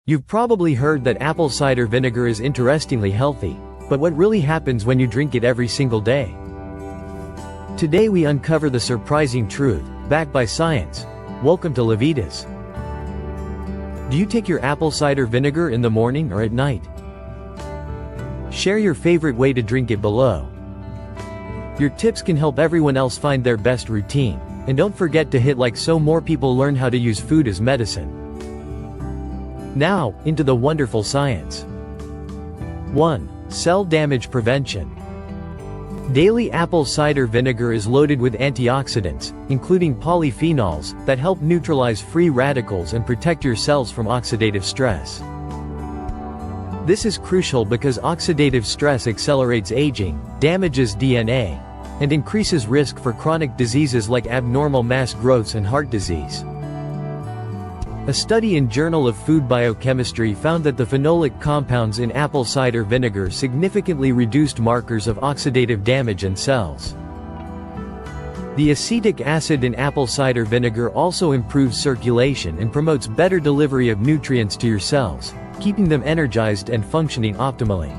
You've probably heard that apple cider vinegar is interestingly healthy, but what really happens when you drink it every single day? Today we uncover the surprising truth, backed by science. Welcome to Levitas. Do you take your apple cider vinegar in the morning or at night? Share your favorite way to drink it below. Your tips can help everyone else find their best routine, and don't forget to hit like so more people learn how to use food as medicine. Now, into the wonderful science. 1. Cell damage prevention. Daily apple cider vinegar is loaded with antioxidants, including polyphenols, that help neutralize free radicals and protect your cells from oxidative stress. This is crucial because oxidative stress accelerates aging, damages DNA, and increases risk for chronic diseases like abnormal mass growths and heart disease. A study in Journal of Food Biochemistry found that the phenolic compounds in apple cider vinegar significantly reduced markers of oxidative damage in cells. The acetic acid in apple cider vinegar also improves circulation and promotes better delivery of nutrients to your cells, keeping them energized and functioning optimally.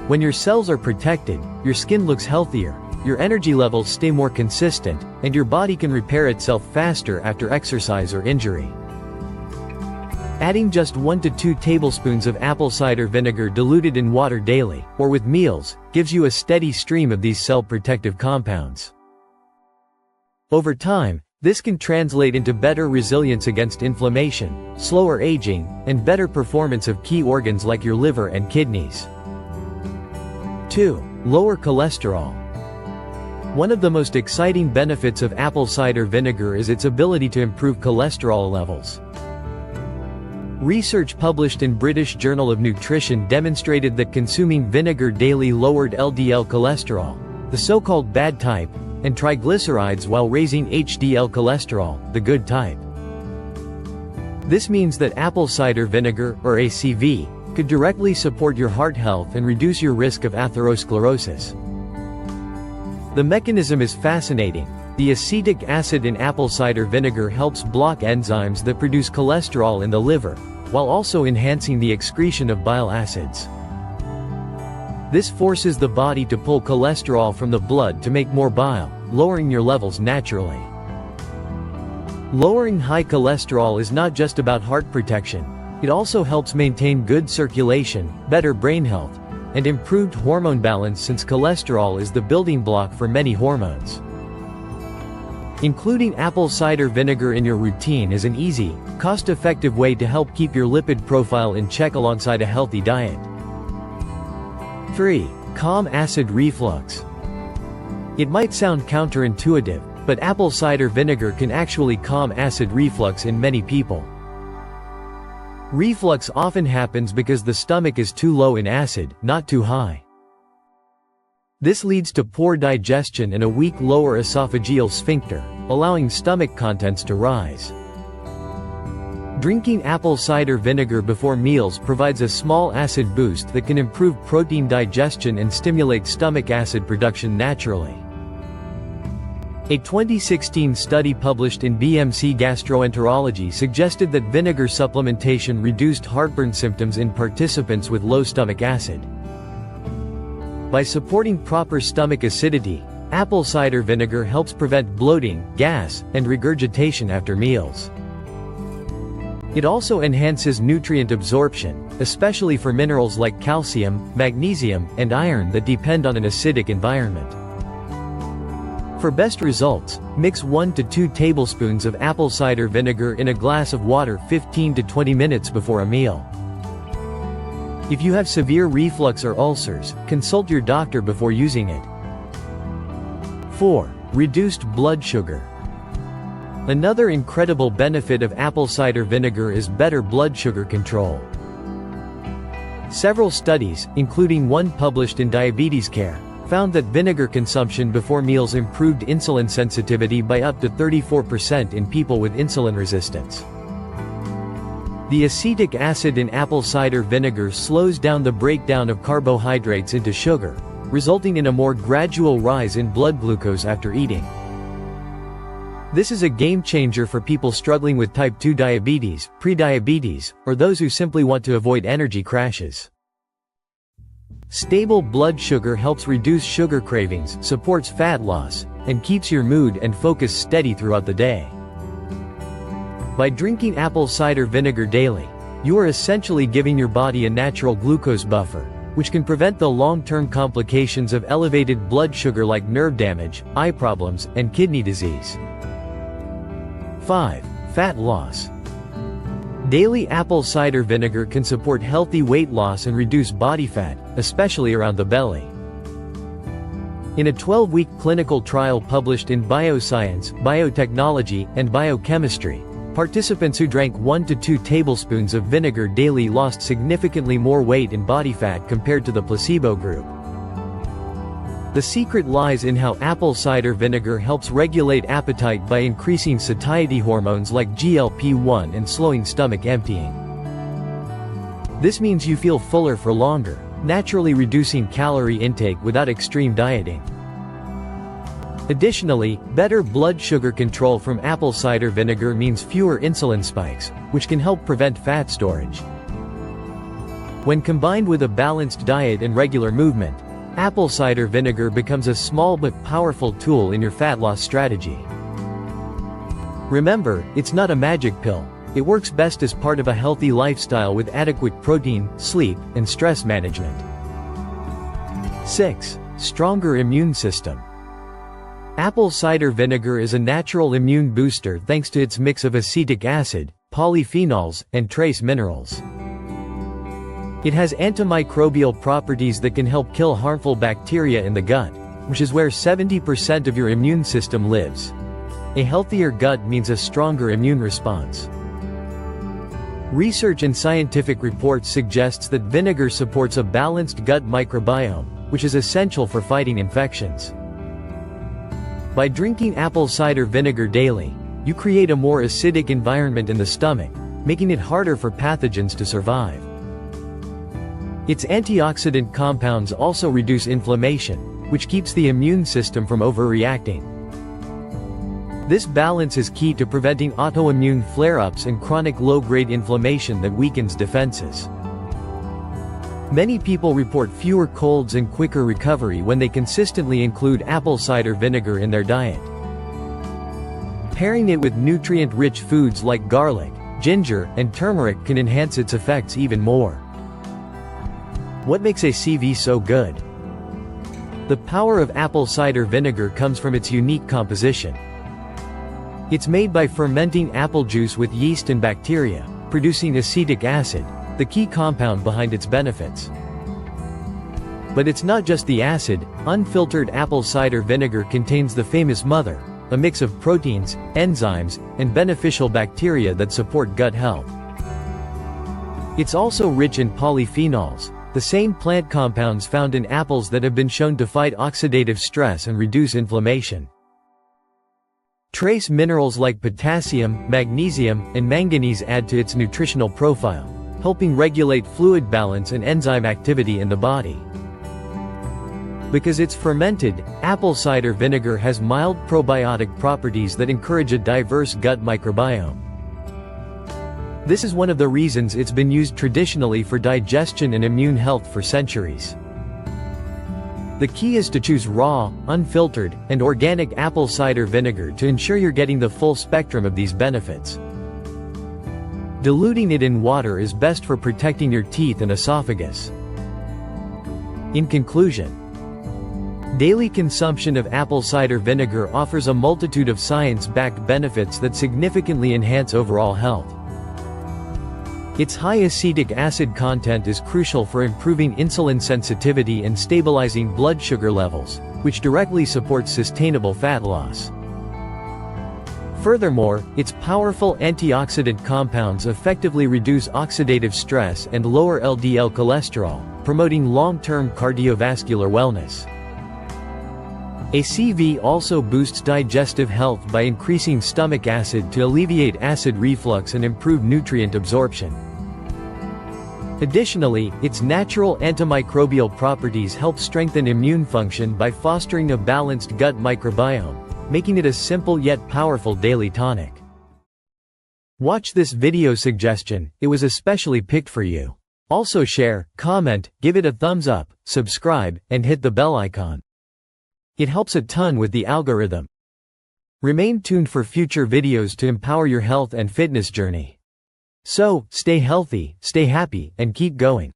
When your cells are protected, your skin looks healthier, your energy levels stay more consistent, and your body can repair itself faster after exercise or injury. Adding just 1 to 2 tablespoons of apple cider vinegar diluted in water daily, or with meals, gives you a steady stream of these cell-protective compounds. Over time, this can translate into better resilience against inflammation, slower aging, and better performance of key organs like your liver and kidneys. 2. Lower cholesterol. One of the most exciting benefits of apple cider vinegar is its ability to improve cholesterol levels. Research published in British Journal of Nutrition demonstrated that consuming vinegar daily lowered LDL cholesterol, the so-called bad type, and triglycerides while raising HDL cholesterol, the good type. This means that apple cider vinegar, or ACV, could directly support your heart health and reduce your risk of atherosclerosis. The mechanism is fascinating. The acetic acid in apple cider vinegar helps block enzymes that produce cholesterol in the liver, while also enhancing the excretion of bile acids. This forces the body to pull cholesterol from the blood to make more bile, lowering your levels naturally. Lowering high cholesterol is not just about heart protection, it also helps maintain good circulation, better brain health, and improved hormone balance since cholesterol is the building block for many hormones. Including apple cider vinegar in your routine is an easy, cost-effective way to help keep your lipid profile in check alongside a healthy diet. 3. Calm acid reflux. It might sound counterintuitive, but apple cider vinegar can actually calm acid reflux in many people. Reflux often happens because the stomach is too low in acid, not too high. This leads to poor digestion and a weak lower esophageal sphincter, allowing stomach contents to rise. Drinking apple cider vinegar before meals provides a small acid boost that can improve protein digestion and stimulate stomach acid production naturally. A 2016 study published in BMC Gastroenterology suggested that vinegar supplementation reduced heartburn symptoms in participants with low stomach acid. By supporting proper stomach acidity, apple cider vinegar helps prevent bloating, gas, and regurgitation after meals. It also enhances nutrient absorption, especially for minerals like calcium, magnesium, and iron that depend on an acidic environment. For best results, mix 1 to 2 tablespoons of apple cider vinegar in a glass of water 15 to 20 minutes before a meal. If you have severe reflux or ulcers, consult your doctor before using it. 4. Reduced blood sugar. Another incredible benefit of apple cider vinegar is better blood sugar control. Several studies, including one published in Diabetes Care, found that vinegar consumption before meals improved insulin sensitivity by up to 34% in people with insulin resistance. The acetic acid in apple cider vinegar slows down the breakdown of carbohydrates into sugar, resulting in a more gradual rise in blood glucose after eating. This is a game changer for people struggling with type 2 diabetes, prediabetes, or those who simply want to avoid energy crashes. Stable blood sugar helps reduce sugar cravings, supports fat loss, and keeps your mood and focus steady throughout the day. By drinking apple cider vinegar daily, you are essentially giving your body a natural glucose buffer, which can prevent the long-term complications of elevated blood sugar like nerve damage, eye problems, and kidney disease. 5. Fat loss. Daily apple cider vinegar can support healthy weight loss and reduce body fat, especially around the belly. In a 12-week clinical trial published in Bioscience, Biotechnology, and Biochemistry, participants who drank 1 to 2 tablespoons of vinegar daily lost significantly more weight and body fat compared to the placebo group. The secret lies in how apple cider vinegar helps regulate appetite by increasing satiety hormones like GLP-1 and slowing stomach emptying. This means you feel fuller for longer, naturally reducing calorie intake without extreme dieting. Additionally, better blood sugar control from apple cider vinegar means fewer insulin spikes, which can help prevent fat storage. When combined with a balanced diet and regular movement, apple cider vinegar becomes a small but powerful tool in your fat loss strategy. Remember, it's not a magic pill. It works best as part of a healthy lifestyle with adequate protein, sleep, and stress management. 6. Stronger immune system. Apple cider vinegar is a natural immune booster thanks to its mix of acetic acid, polyphenols, and trace minerals. It has antimicrobial properties that can help kill harmful bacteria in the gut, which is where 70% of your immune system lives. A healthier gut means a stronger immune response. Research and scientific reports suggests that vinegar supports a balanced gut microbiome, which is essential for fighting infections. By drinking apple cider vinegar daily, you create a more acidic environment in the stomach, making it harder for pathogens to survive. Its antioxidant compounds also reduce inflammation, which keeps the immune system from overreacting. This balance is key to preventing autoimmune flare-ups and chronic low-grade inflammation that weakens defenses. Many people report fewer colds and quicker recovery when they consistently include apple cider vinegar in their diet. Pairing it with nutrient-rich foods like garlic, ginger, and turmeric can enhance its effects even more. What makes ACV so good? The power of apple cider vinegar comes from its unique composition. It's made by fermenting apple juice with yeast and bacteria, producing acetic acid, the key compound behind its benefits. But it's not just the acid. Unfiltered apple cider vinegar contains the famous mother, a mix of proteins, enzymes, and beneficial bacteria that support gut health. It's also rich in polyphenols, the same plant compounds found in apples that have been shown to fight oxidative stress and reduce inflammation. Trace minerals like potassium, magnesium, and manganese add to its nutritional profile, helping regulate fluid balance and enzyme activity in the body. Because it's fermented, apple cider vinegar has mild probiotic properties that encourage a diverse gut microbiome. This is one of the reasons it's been used traditionally for digestion and immune health for centuries. The key is to choose raw, unfiltered, and organic apple cider vinegar to ensure you're getting the full spectrum of these benefits. Diluting it in water is best for protecting your teeth and esophagus. In conclusion, daily consumption of apple cider vinegar offers a multitude of science-backed benefits that significantly enhance overall health. Its high acetic acid content is crucial for improving insulin sensitivity and stabilizing blood sugar levels, which directly supports sustainable fat loss. Furthermore, its powerful antioxidant compounds effectively reduce oxidative stress and lower LDL cholesterol, promoting long-term cardiovascular wellness. ACV also boosts digestive health by increasing stomach acid to alleviate acid reflux and improve nutrient absorption. Additionally, its natural antimicrobial properties help strengthen immune function by fostering a balanced gut microbiome, making it a simple yet powerful daily tonic. Watch this video suggestion, it was especially picked for you. Also share, comment, give it a thumbs up, subscribe, and hit the bell icon. It helps a ton with the algorithm. Remain tuned for future videos to empower your health and fitness journey. So, stay healthy, stay happy, and keep going.